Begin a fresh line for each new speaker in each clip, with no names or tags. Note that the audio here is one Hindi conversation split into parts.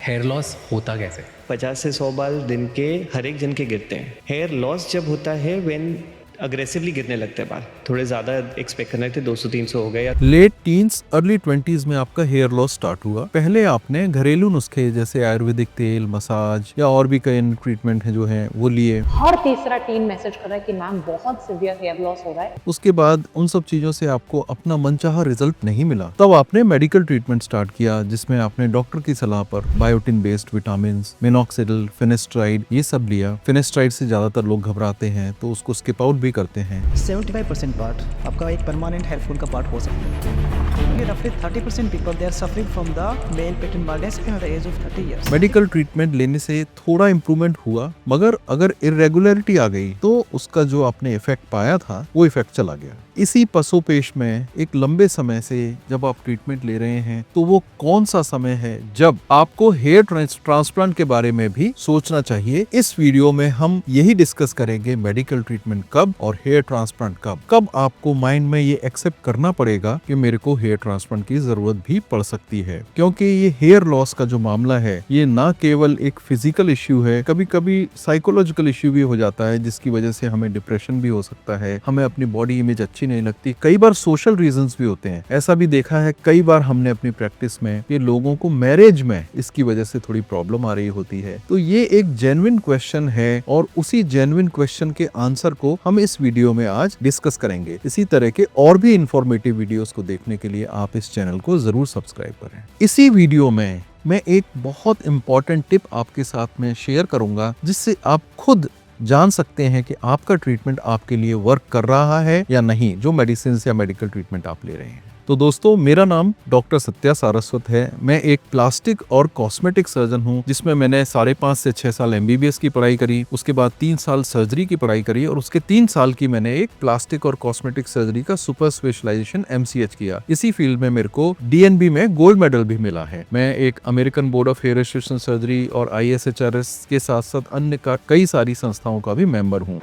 हेयर लॉस होता कैसे?
50 से 100 बाल दिन के हर एक जन के गिरते हैं। हेयर लॉस जब होता है व्हेन अग्रेसिवली गिरने लगते हैं बाल, थोड़े ज़्यादा एक्सपेक्ट करना थे, 200-300 हो गए या
लेट टीन्स अर्ली 20s में आपका हेयर लॉस स्टार्ट हुआ। पहले आपने घरेलू नुस्खे जैसे आयुर्वेदिक तेल, मसाज या और भी कई ट्रीटमेंट हैं जो हैं वो लिए।
हर तीसरा टीन मैसेज कर रहा है कि मैम बहुत सीवियर हेयर लॉस हो रहा है।
उसके बाद उन सब चीजों से आपको अपना मनचाहा रिजल्ट नहीं मिला, तब आपने मेडिकल ट्रीटमेंट स्टार्ट किया जिसमें आपने डॉक्टर की सलाह पर biotin based vitamin, minoxidil, finasteride ये सब लिया। फिनेस्ट्राइड से ज्यादातर लोग घबराते हैं तो उसको स्किप आउट भी करते हैं।
75% पार्ट आपका एक परमानेंट हेयर फॉल का पार्ट हो सकता है। रफली 30% people they are suffering from the male pattern baldness in the age of 30 years.
Medical treatment लेने से थोड़ा इम्प्रूवमेंट हुआ, मगर अगर इरेगुलरिटी आ गई तो उसका जो आपने इफेक्ट पाया था वो इफेक्ट चला गया। इसी पसोपेश में एक लंबे समय से जब आप ट्रीटमेंट ले रहे हैं तो वो कौन सा समय है जब आपको हेयर ट्रांसप्लांट के बारे में भी सोचना चाहिए। इस वीडियो में हम यही डिस्कस करेंगे, मेडिकल ट्रीटमेंट कब और हेयर ट्रांसप्लांट कब आपको माइंड में ये एक्सेप्ट करना पड़ेगा कि मेरे को हेयर ट्रांसप्लांट की जरूरत भी पड़ सकती है। क्योंकि ये हेयर लॉस का जो मामला है ये ना केवल एक फिजिकल इश्यू है, कभी कभी साइकोलॉजिकल इश्यू भी हो जाता है जिसकी वजह से हमें डिप्रेशन भी हो सकता है, हमें अपनी बॉडी इमेज अच्छी नहीं लगती। कई बार सोशल रीजंस भी होते हैं। ऐसा भी देखा है कई बार हमने अपनी प्रैक्टिस में कि लोगों को मैरिज में इसकी वजह से थोड़ी प्रॉब्लम आ रही होती है। तो ये एक जेन्युइन क्वेश्चन है और उसी जेन्युइन क्वेश्चन के आंसर को हम इस वीडियो में आज डिस्कस करेंगे। इसी तरह के और भी इंफॉर्मेटिव वीडियोस को देखने के लिए आप इस चैनल को जरूर सब्सक्राइब करें। इसी वीडियो में मैं एक बहुत इंपॉर्टेंट टिप आपके साथ में शेयर करूंगा जिससे आप खुद जान सकते हैं कि आपका ट्रीटमेंट आपके लिए वर्क कर रहा है या नहीं, जो मेडिसिन या मेडिकल ट्रीटमेंट आप ले रहे हैं। तो दोस्तों, मेरा नाम डॉक्टर सत्या सारस्वत है। मैं एक प्लास्टिक और कॉस्मेटिक सर्जन हूं जिसमें मैंने 5.5 से 6 साल MBBS की पढ़ाई करी, उसके बाद 3 साल सर्जरी की पढ़ाई करी और उसके 3 साल की मैंने एक प्लास्टिक और कॉस्मेटिक सर्जरी का सुपर स्पेशलाइजेशन MCH किया। इसी फील्ड में मेरे को DNB में गोल्ड मेडल भी मिला है। मैं एक American board of hair restoration surgery और ISHRS के साथ साथ अन्य का कई सारी संस्थाओं का भी मेंबर हूँ।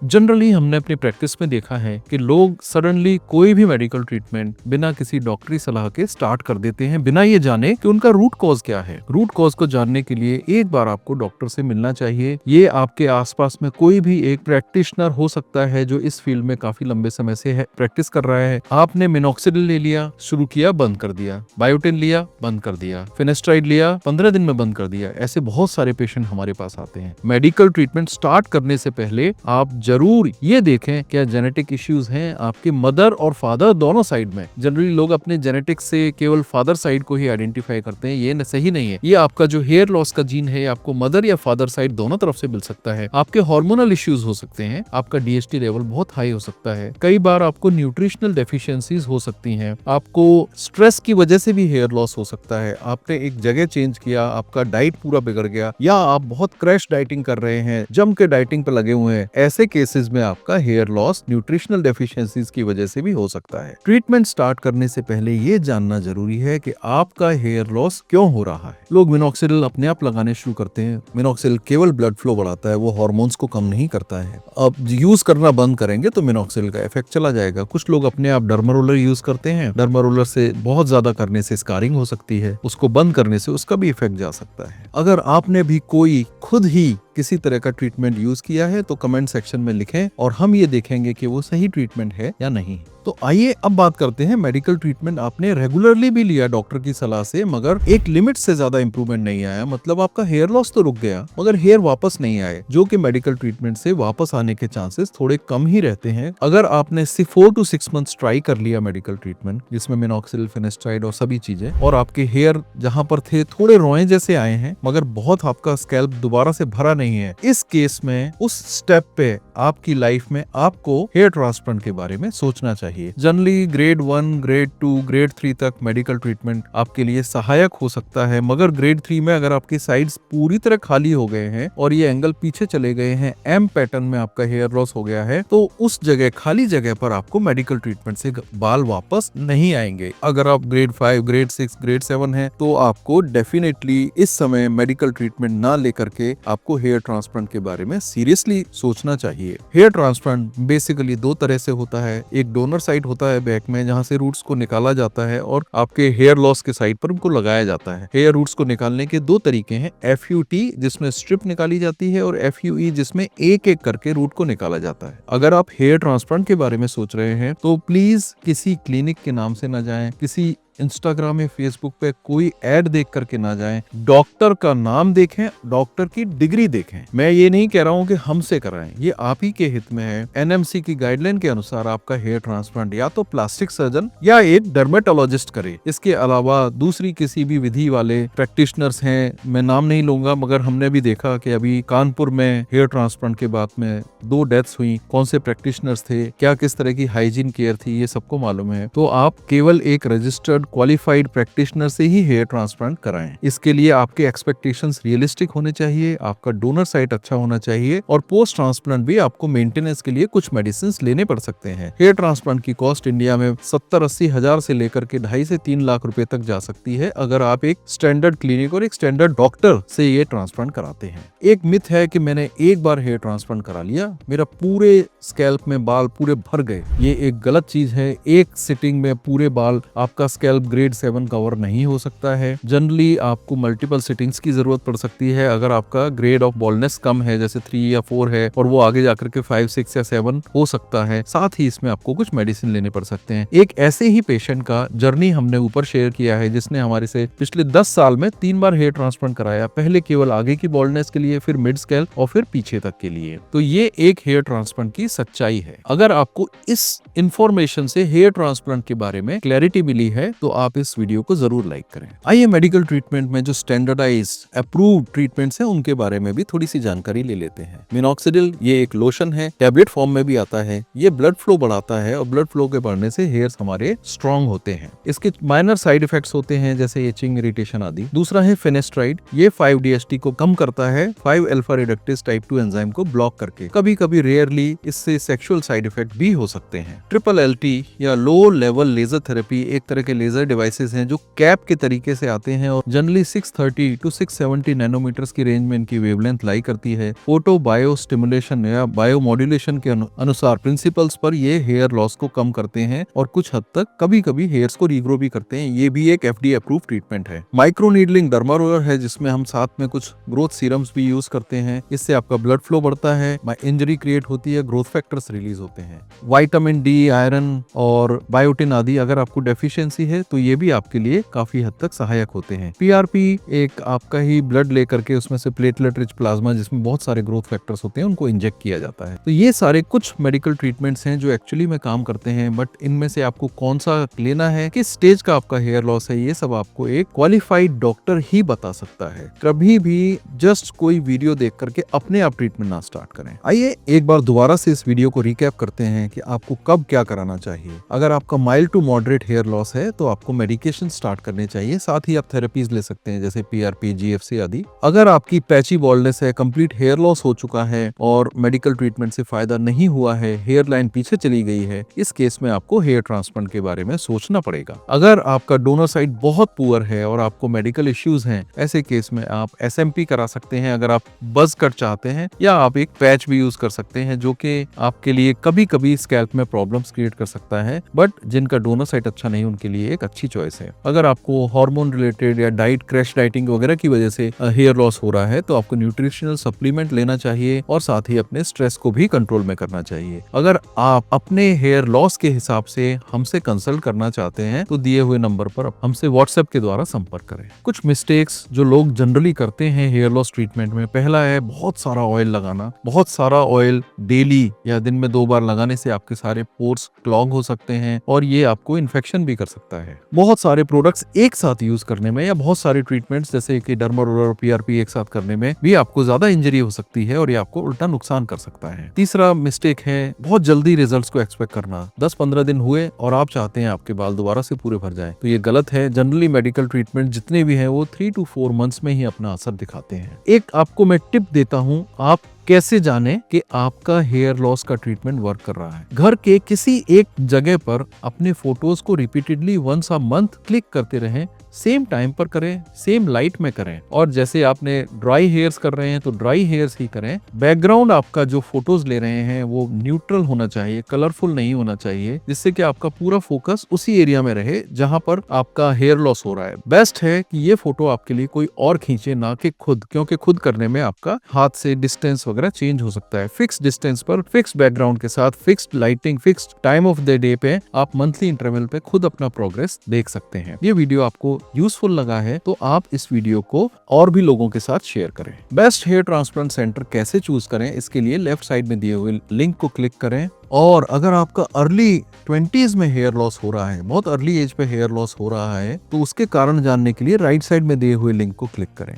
जनरली हमने अपनी प्रैक्टिस में देखा है कि लोग सडनली कोई भी मेडिकल ट्रीटमेंट बिना किसी डॉक्टरी सलाह के स्टार्ट कर देते हैं, बिना ये जाने कि उनका रूट कॉज क्या है। रूट कॉज को जानने के लिए एक बार आपको डॉक्टर से मिलना चाहिए। ये आपके आसपास में कोई भी एक प्रैक्टिशनर हो सकता है जो इस फील्ड में काफी लंबे समय से प्रैक्टिस कर रहा है। आपने मिनॉक्सिडिल ले लिया, शुरू किया, बंद कर दिया, बायोटिन लिया, बंद कर दिया, फिनेस्ट्राइड लिया, 15 दिन में बंद कर दिया। ऐसे बहुत सारे पेशेंट हमारे पास आते हैं। मेडिकल ट्रीटमेंट स्टार्ट करने से पहले आप जरूर ये देखें क्या जेनेटिक इश्यूज हैं आपके मदर और फादर दोनों साइड में। जनरली लोग अपने जेनेटिक्स से केवल फादर साइड को ही आइडेंटिफाई करते हैं, ये सही नहीं है। ये आपका जो हेयर लॉस का जीन है आपको मदर या फादर साइड दोनों तरफ से मिल सकता है। आपके हार्मोनल इश्यूज हो सकते हैं, आपका DHT लेवल बहुत हाई हो सकता है, कई बार आपको न्यूट्रिशनल डेफिशिएंसीज हो सकती हैं, आपको स्ट्रेस की वजह से भी हेयर लॉस हो सकता है, आपने एक जगह चेंज किया, आपका डाइट पूरा बिगड़ गया, या आप बहुत क्रैश डाइटिंग कर रहे हैं, जम के डाइटिंग पे लगे हुए हैं। ऐसे केसेस में आपका हेयर लॉस न्यूट्रिशनल डेफिशिएंसीज की वजह से भी हो सकता है। ट्रीटमेंट स्टार्ट करने से पहले ये जानना जरूरी है कि आपका हेयर लॉस क्यों हो रहा है। लोग मिनॉक्सिडिल अपने आप लगाने शुरू करते हैं। मिनॉक्सिडिल केवल ब्लड फ्लो बढ़ाता है, वो हार्मोन्स को कम नहीं करता है। अब यूज करना बंद करेंगे तो मिनॉक्सिडिल का इफेक्ट चला जाएगा। कुछ लोग अपने आप डर्मा रोलर यूज करते हैं। डर्मा रोलर से बहुत ज्यादा करने से स्कारिंग हो सकती है, उसको बंद करने से उसका भी इफेक्ट जा सकता है। अगर आपने भी कोई खुद ही किसी तरह का ट्रीटमेंट यूज किया है तो कमेंट सेक्शन में लिखें और हम ये देखेंगे कि वो सही ट्रीटमेंट है या नहीं। तो आइए अब बात करते हैं, मेडिकल ट्रीटमेंट आपने रेगुलरली भी लिया डॉक्टर की सलाह से, मगर एक लिमिट से ज्यादा इंप्रूवमेंट नहीं आया, मतलब आपका हेयर लॉस तो रुक गया मगर हेयर वापस नहीं आए, जो कि मेडिकल ट्रीटमेंट से वापस आने के चांसेस थोड़े कम ही रहते हैं। अगर आपने 4 to 6 मंथ्स ट्राई कर लिया मेडिकल ट्रीटमेंट जिसमें मिनॉक्सिडिल, फिनेस्ट्राइड और सभी चीजें, और आपके हेयर जहां पर थे थोड़े रोए जैसे आए हैं मगर बहुत आपका स्कैल्प दोबारा से भरा नहीं है, इस केस में उस स्टेप पे आपकी लाइफ में आपको हेयर ट्रांसप्लांट के बारे में सोचना चाहिए। जनरली ग्रेड 1, ग्रेड 2, ग्रेड 3 तक मेडिकल ट्रीटमेंट आपके लिए सहायक हो सकता है, मगर ग्रेड 3 में अगर आपके साइड्स पूरी तरह खाली हो गए हैं और ये एंगल पीछे चले गए हैं, M पैटर्न में आपका हेयर लॉस हो गया है, तो उस जगह खाली जगह पर आपको मेडिकल ट्रीटमेंट से बाल वापस नहीं आएंगे। अगर आप ग्रेड 5, ग्रेड 6, ग्रेड 7 हैं तो आपको डेफिनेटली इस समय मेडिकल ट्रीटमेंट ना लेकर के आपको हेयर ट्रांसप्लांट के बारे में सीरियसली सोचना चाहिए। हेयर ट्रांसप्लांट बेसिकली 2 तरह से होता है, एक डोनर साइड होता है बैक में जहाँ से रूट्स को निकाला जाता है और आपके हेयर लॉस के साइड पर उनको लगाया जाता है। हेयर रूट्स को निकालने के दो तरीके हैं, FUT जिसमें स्ट्रिप निकाली जाती है और FUE जिसमें एक एक करके रूट को निकाला जाता है। अगर आप हेयर ट्रांसप्लांट के बारे में सोच रहे हैं तो प्लीज किसी क्लिनिक के नाम से न जाएं, किसी इंस्टाग्राम या फेसबुक पे कोई ऐड देख करके ना जाएं, डॉक्टर का नाम देखें, डॉक्टर की डिग्री देखें। मैं ये नहीं कह रहा हूँ कि हमसे कराएं, ये आप ही के हित में है। NMC की गाइडलाइन के अनुसार आपका हेयर ट्रांसप्लांट या तो प्लास्टिक सर्जन या एक डर्मेटोलॉजिस्ट करे। इसके अलावा दूसरी किसी भी विधि वाले प्रैक्टिशनर्स हैं, मैं नाम नहीं लूंगा, मगर हमने भी देखा कि अभी कानपुर में हेयर ट्रांसप्लांट के बाद में 2 डेथ्स हुई। कौन से प्रैक्टिशनर्स थे, क्या किस तरह की हाइजीन केयर थी, ये सबको मालूम है। तो आप केवल एक रजिस्टर्ड क्वालिफाइड प्रैक्टिशनर से ही हेयर ट्रांसप्लांट कराएं। इसके लिए आपके एक्सपेक्टेशंस रियलिस्टिक होने चाहिए, आपका डोनर साइट अच्छा होना चाहिए और पोस्ट ट्रांसप्लांट भी आपको मेंटेनेंस के लिए कुछ मेडिसिन लेने पड़ सकते हैं। हेयर ट्रांसप्लांट की कॉस्ट इंडिया में 70-80 हजार से लेकर के 2.5 से 3 लाख रुपए तक जा सकती है अगर आप एक स्टैंडर्ड क्लिनिक और एक स्टैंडर्ड डॉक्टर से ये ट्रांसप्लांट कराते हैं। एक मिथ है कि मैंने एक बार हेयर ट्रांसप्लांट करा लिया, मेरा पूरे स्कैल्प में बाल पूरे भर गए। ये एक गलत चीज है। एक सिटिंग में पूरे बाल, आपका स्कैल्प ग्रेड 7 कवर नहीं हो सकता है। जनरली आपको मल्टीपल सिटिंग्स की जरूरत पड़ सकती है अगर आपका ग्रेड ऑफ बॉल्डनेस कम है, जैसे 3 या 4 है और वो आगे जाकर के 5, 6 या 7 हो सकता है। साथ ही इसमें आपको कुछ मेडिसिन लेने पड़ सकते हैं। एक ऐसे ही पेशेंट का जर्नी हमने ऊपर शेयर किया है जिसने हमारे से पिछले 10 साल में 3 बार हेयर ट्रांसप्लांट कराया, पहले केवल आगे की बॉल्डनेस के लिए, फिर मिड स्कैल्प और फिर पीछे तक के लिए। तो ये एक हेयर ट्रांसप्लांट की सच्चाई है। अगर आपको इस इंफॉर्मेशन से हेयर ट्रांसप्लांट के बारे में क्लैरिटी मिली है तो आप इस वीडियो को जरूर लाइक करें। आइए मेडिकल ट्रीटमेंट में जो स्टैंडर्डाइज्ड अप्रूव्ड ट्रीटमेंट्स हैं उनके बारे में भी थोड़ी सी जानकारी ले लेते हैं। मिनॉक्सिडिल ये एक लोशन है, टैबलेट फॉर्म में भी आता है। ये ब्लड फ्लो बढ़ाता है और ब्लड फ्लो के बढ़ने से हेयर्स हमारे स्ट्रॉन्ग होते हैं। इसके माइनर साइड इफेक्ट्स होते हैं जैसे एचिंग, इरिटेशन आदि। दूसरा है फिनेस्ट्राइड, ये 5-DHT को कम करता है 5-अल्फा रिडक्टेज टाइप 2 एंजाइम को ब्लॉक करके। कभी कभी रेयरली इससे सेक्सुअल साइड इफेक्ट भी हो सकते हैं। LLT या लो लेवल लेजर थेरेपी एक तरह के लेजर डिवाइसेस हैं जो कैप के तरीके से आते हैं और जनरली 630 to 670 नैनोमीटर्स की रेंज में इनकी वेवलेंथ लाई करती है। फोटो बायो स्टिमुलेशन या बायो मॉड्यूलेशन के अनुसार प्रिंसिपल्स पर ये हेयर लॉस को कम करते हैं और कुछ हद तक कभी कभी हेयर्स को रीग्रो भी करते हैं। ये भी एक FDA अप्रूव ट्रीटमेंट है। माइक्रो नीडलिंग डर्मा रोलर है जिसमें हम साथ में कुछ ग्रोथ सीरम्स भी यूज करते हैं। इससे आपका ब्लड फ्लो बढ़ता है, इंजरी क्रिएट होती है, ग्रोथ फैक्टर्स रिलीज होते हैं। विटामिन D, आयरन और बायोटिन आदि अगर आपको डेफिशिएंसी है तो ये भी आपके लिए काफी हद तक सहायक होते हैं। PRP एक आपका ही ब्लड लेकर के उसमें से प्लेटलेट रिच प्लाज्मा जिसमें बहुत सारे ग्रोथ फैक्टर्स होते हैं उनको इंजेक्ट किया जाता है। तो ये सारे कुछ मेडिकल ट्रीटमेंट्स हैं जो एक्चुअली में काम करते हैं, बट इनमें से आपको कौन सा लेना है, किस स्टेज का आपका हेयर लॉस है, ये सब आपको एक क्वालिफाइड डॉक्टर ही बता सकता है। कभी भी जस्ट कोई वीडियो देख करके अपने आप ट्रीटमेंट ना स्टार्ट करें। आइए एक बार दोबारा से इस वीडियो को रिकैप करते हैं कि आपको कब क्या कराना चाहिए। अगर आपका mild to moderate hair loss है तो आपको मेडिकेशन स्टार्ट करने चाहिए, साथ ही आप थेरेपीज ले सकते हैं जैसे PRP, GFC आदि। अगर आपकी पैची बॉल्डनेस है, कंप्लीट हेयर लॉस हो चुका है और मेडिकल ट्रीटमेंट से फायदा नहीं हुआ है, हेयर लाइन पीछे चली गई है, इस केस में आपको हेयर ट्रांसप्लांट के बारे में सोचना पड़ेगा। अगर आपका डोनर साइड बहुत पुअर है और आपको मेडिकल इश्यूज हैं, ऐसे केस में आप SMP करा सकते हैं अगर आप बज कट चाहते हैं, या आप एक पैच भी यूज कर सकते हैं जो कि आपके लिए कभी कभी स्कैल्प में प्रॉब्लम्स क्रिएट कर सकता है, बट जिनका डोनर साइट अच्छा नहीं उनके लिए एक अच्छी चॉइस है। अगर आपको हार्मोन रिलेटेड या डाइट, क्रैश डाइटिंग वगैरह की वजह से हेयर लॉस हो रहा है तो आपको न्यूट्रिशनल सप्लीमेंट लेना चाहिए और साथ ही अपने स्ट्रेस को भी कंट्रोल में करना चाहिए। अगर आप अपने हेयर लॉस के हिसाब से हमसे कंसल्ट करना चाहते हैं तो दिए हुए नंबर पर हमसे व्हाट्सएप के द्वारा संपर्क करें। कुछ मिस्टेक्स जो लोग जनरली करते हैं हेयर लॉस ट्रीटमेंट में, पहला है बहुत सारा ऑयल लगाना। बहुत सारा ऑयल डेली या दिन में 2 बार लगाने से आपके सारे पोर्स क्लॉग हो सकते हैं और ये आपको इन्फेक्शन भी कर सकता है। बहुत सारे प्रोडक्ट्स एक साथ यूज करने में या बहुत सारे ट्रीटमेंट्स जैसे कि डर्मा रोलर और PRP एक साथ करने में भी आपको ज्यादा इंजरी हो सकती है और ये आपको उल्टा नुकसान कर सकता है। तीसरा मिस्टेक है बहुत जल्दी रिजल्ट्स को एक्सपेक्ट करना। 10-15 दिन हुए और आप चाहते हैं आपके बाल दोबारा से पूरे भर जाएं, तो ये गलत है। जनरली मेडिकल ट्रीटमेंट जितने भी हैं वो 3 to 4 मंथ्स में ही अपना असर दिखाते हैं। एक आपको मैं टिप देता हूँ, आप कैसे जाने कि आपका हेयर लॉस का ट्रीटमेंट वर्क कर रहा है? घर के किसी एक जगह पर अपने फोटोज को repeatedly once a month click करते रहें, सेम टाइम पर करें, सेम लाइट में करें, और जैसे आपने ड्राई हेयर्स कर रहे हैं तो ड्राई हेयर्स ही करें। बैकग्राउंड आपका जो फोटोज ले रहे हैं वो न्यूट्रल होना चाहिए, कलरफुल नहीं होना चाहिए, जिससे कि आपका पूरा फोकस उसी एरिया में रहे जहां पर आपका हेयर लॉस हो रहा है। बेस्ट है कि ये फोटो आपके लिए कोई और खींचे, ना कि खुद, क्योंकि खुद करने में आपका हाथ से डिस्टेंस वगैरह चेंज हो सकता है। फिक्स डिस्टेंस पर, फिक्स बैकग्राउंड के साथ, fixed lighting, fixed time of the day पे आप मंथली इंटरवल पे खुद अपना प्रोग्रेस देख सकते हैं। ये वीडियो आपको यूजफुल लगा है तो आप इस वीडियो को और भी लोगों के साथ शेयर करें। बेस्ट हेयर ट्रांसप्लांट सेंटर कैसे चूज करें, इसके लिए लेफ्ट साइड में दिए हुए लिंक को क्लिक करें। और अगर आपका अर्ली 20s में हेयर लॉस हो रहा है, बहुत अर्ली एज पे हेयर लॉस हो रहा है, तो उसके कारण जानने के लिए राइट साइड में दिए हुए लिंक को क्लिक करें।